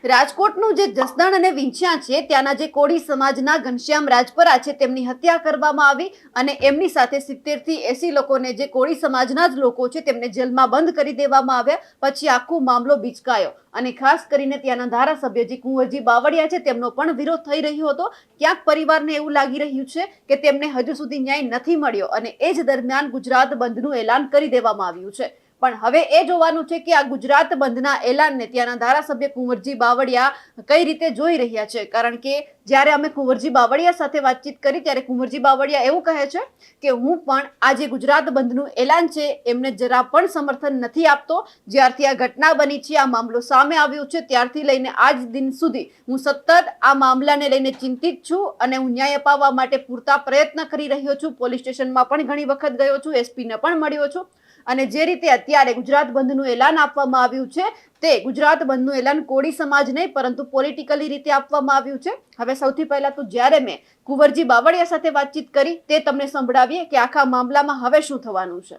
રાજકોટનું જે જસદણ અને વિંછિયા છે ત્યાંના જે કોળી સમાજના ઘનશ્યામ રાજપરા છે તેમની હત્યા કરવામાં આવી અને એમની સાથે 70 થી 80 લોકોને જે કોળી સમાજના જ લોકો છે તેમને જેલમાં બંધ કરી દેવામાં આવ્યા। પછી આખો મામલો બીચકાયો અને ખાસ કરીને ત્યાંના ધારાસભ્ય જે કુંવરજી બાવળિયા છે તેમનો પણ વિરોધ થઈ રહ્યો હતો। ક્યાંક પરિવારને એવું લાગી રહ્યું છે કે તેમને હજુ સુધી ન્યાય નથી મળ્યો અને એ જ દરમિયાન ગુજરાત બંધનું એલાન કરી દેવામાં આવ્યું છે। પણ હવે એ જોવાનું છે કે આ ગુજરાત બંધના એલાનને ત્યાંના ધારાસભ્ય કુંવરજી બાવળિયા કઈ રીતે જોઈ રહ્યા છે। કારણ કે જ્યારે અમે કુંવરજી બાવળિયા સાથે વાતચીત કરી ત્યારે કુંવરજી બાવળિયા એવું કહે છે કે હું પણ આ જે ગુજરાત બંધનું એલાન છે એમને જરા પણ સમર્થન નથી આપતો। જ્યારથી આ ઘટના બની છે, આ મામલો સામે આવ્યો છે ત્યારથી લઈને આજ દિન સુધી હું સતત આ મામલાને લઈને ચિંતિત છું અને હું ન્યાય અપાવવા માટે પૂરતા પ્રયત્ન કરી રહ્યો છું। પોલીસ સ્ટેશનમાં પણ ઘણી વખત ગયો છું, એસપીને પણ મળ્યો છું અને જે રીતે અત્યારે ગુજરાત બંધનું એલાન આપવામાં આવ્યું છે તે ગુજરાત બંધનું એલાન કોળી સમાજ નહીં પરંતુ પોલિટિકલી રીતે આપવામાં આવ્યું છે। હવે સૌથી પહેલા તો જ્યારે મેં કુંવરજી બાવળિયા સાથે વાતચીત કરી તે તમને સંભળાવીએ કે આખા મામલામાં હવે શું થવાનું છે।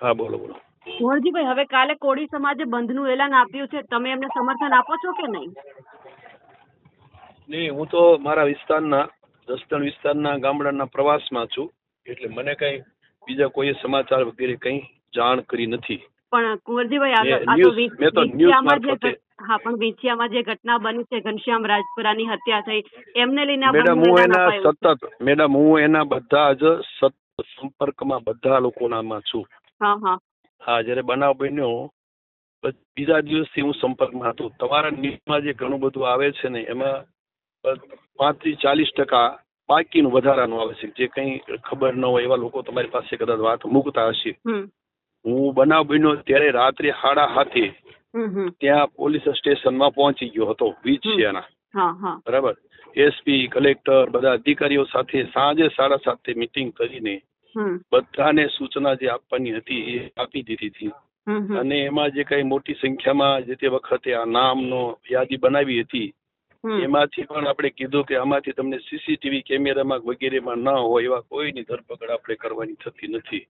હા, બોલો બોલો કુંવરજીભાઈ, હવે કાલે કોળી સમાજે બંધનું એલાન આપ્યું છે, તમે એમને સમર્થન આપો છો કે નહીં? નહીં, હું તો મારા વિસ્તારના જસદણ વિસ્તારના ગામડાના પ્રવાસમાં છું એટલે મને કઈ બીજા કોઈ સમાચાર વગેરે કઈ જાણ કરી નથી। પણ કુંવરજીભાઈ, પણ વિંછિયામાં જે ઘટના બની છે, ઘનશ્યામ રાજપરાની હત્યા થઈ, એમને લઈને મેડમ હું એના બધા જ સતત સંપર્કમાં બધા લોકોનામાં છું। હા, જ્યારે બનાવ બન્યો બીજા દિવસથી હું સંપર્કમાં હતો। તમારા ન્યૂઝમાં જે ઘણું બધું આવે છે ને એમાં 5 થી 40% બાકીનું વધારાનું આવે છે, જે કઈ ખબર ન હોય એવા લોકો તમારી પાસે કદાચ વાત મૂકતા હશે। હું બનાવ બન્યો ત્યારે રાત્રે 7:30 ત્યાં પોલીસ સ્ટેશનમાં પહોંચી ગયો હતો વિંછિયાના, બરાબર। એસપી, કલેક્ટર, બધા અધિકારીઓ સાથે સાંજે 7:30 મીટિંગ કરીને બધાને સૂચના જે આપવાની હતી એ આપી દીધી હતી અને એમાં જે કઈ મોટી સંખ્યામાં જે તે વખતે આ નામનો યાદી બનાવી હતી એમાંથી પણ આપણે કીધું કે આમાંથી તમને સીસીટીવી કેમેરામાં વગેરેમાં ન હોય એવા કોઈની ધરપકડ આપણે કરવાની થતી નથી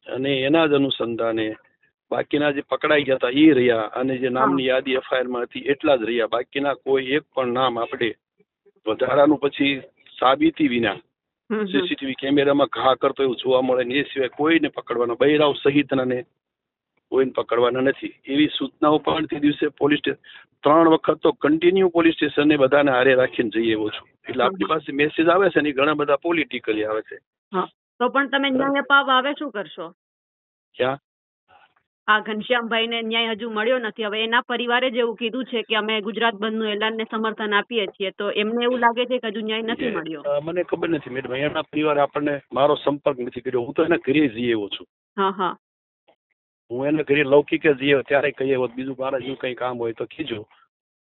અને એના જ અનુસંધાને બાકીના જે પકડાઈ ગયા હતા એ રહ્યા અને જે નામની યાદી એફઆઈઆરમાં હતી એટલા જ રહ્યા। બાકીના કોઈ એક પણ નામ આપણે વધારાનું પછી સાબિતી વિના સીસીટીવી કેમેરામાં ઘા કરતો એવું જોવા મળે ને એ સિવાય કોઈને પકડવાના, બૈરાવ સહિતનાને કોઈને પકડવાના નથી એવી સૂચનાઓ પણ તે દિવસે પોલીસ 3 વખત તો કન્ટિન્યુ પોલીસ સ્ટેશનને બધાને હારે રાખીને જઈ આવ્યો છું। એટલે આપણી પાસે મેસેજ આવે છે ને ઘણા બધા પોલિટિકલી આવે છે। તો પણ તમે ન્યાય અપાવવા હવે શું કરશો? ક્યાં આ ઘનશ્યામભાઈને ન્યાય હજુ મળ્યો નથી, હવે એના પરિવારે જ એવું કીધું છે કે અમે ગુજરાત બંધનું એલાનને સમર્થન આપીએ છીએ, તો એમને એવું લાગે છે કે હજુ ન્યાય નથી મળ્યો? મને ખબર નથી મેડમ, એના પરિવારે આપણને મારો સંપર્ક નથી કર્યો। હું તો એના ઘરે જઈ આવ્યો છું। હું એના ઘરે લૌકિક જઈ આવ્યો ત્યારે કહી આવ્યો, બીજું મારા જેવું કઈ કામ હોય તો કીજો।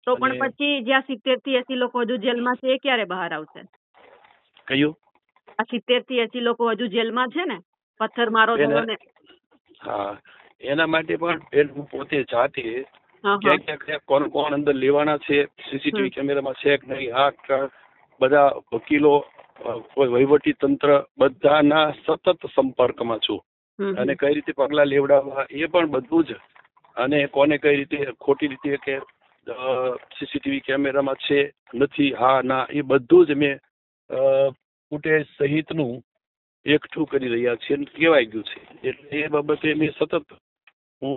તો પણ પછી જ્યાં 70 થી 80 લોકો હજુ જેલમાં છે એ ક્યારે બહાર આવશે? કયું? આ 70 થી 80 લોકો હજુ જેલમાં છે ને, પથ્થર મારો થયો ને? હા, એના માટે પણ હું પોતે જાતે ક્યાંક કોણ અંદર લેવાના છે, સીસીટીવી કેમેરામાં છે કે નહીં, આ બધા વકીલો, કોઈ વહીવટી તંત્ર બધાના સતત સંપર્કમાં છું અને કઈ રીતે પગલા લેવડાવવા એ પણ બધું જ, અને કોને કઈ રીતે ખોટી રીતે કે સીસીટીવી કેમેરામાં છે નથી, હા ના, એ બધું જ મેં ફૂટેજ સહિતનું એકઠું કરી રહ્યા છે, કહેવાય ગયું છે। એટલે એ બાબતે મેં સતત હું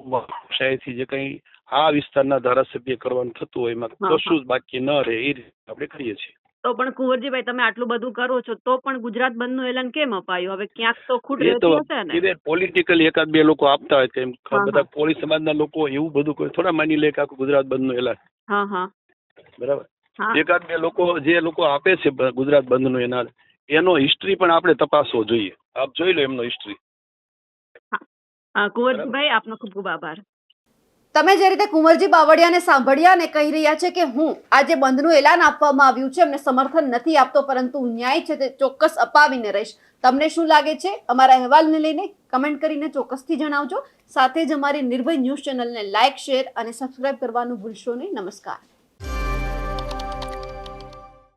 શાયદથી જે કઈ આ વિસ્તારના ધારાસભ્ય કરવાનું થતું હોય એમાં કશું જ બાકી ન રહે એ રીતે આપણે કરીએ છીએ। તો પણ કુંવરજીભાઈ, તમે આટલું બધું કરો છો તો પણ ગુજરાત બંધનું એલાન કેમ અપાયું? હવે ક્યાંક તો ખૂટ રહેતી હશે ને? પોલિટિકલી 1-2 લોકો આપતા હોય તેમ બધા કોળી સમાજના લોકો એવું બધું કોઈ થોડા માની લે કે આખું ગુજરાત બંધનું એલાન, બરાબર? 1-2 લોકો જે લોકો આપે છે ગુજરાત બંધનું એલાન, એનો હિસ્ટ્રી પણ આપણે તપાસવો જોઈએ। આપ જોઈ લો એમનો હિસ્ટ્રી। કુંવરજીભાઈ, આપનો ખૂબ ખૂબ આભાર। તમે જે રીતે કુંવરજી બાવળિયાને સાંભળ્યા અને કહી રહ્યા છે કે હું આ જે બંધનું એલાન આપવામાં આવ્યું છે એમને સમર્થન નથી આપતો પરંતુ ન્યાય છે તે ચોક્કસ અપાવીને રહીશ। તમને શું લાગે છે અમારા અહેવાલને લઈને કમેન્ટ કરીને ચોક્કસથી જણાવજો। સાથે જ અમારી નિર્ભય ન્યૂઝ ચેનલને લાઇક, શેર અને સબસ્ક્રાઇબ કરવાનું ભૂલશો નહીં। નમસ્કાર।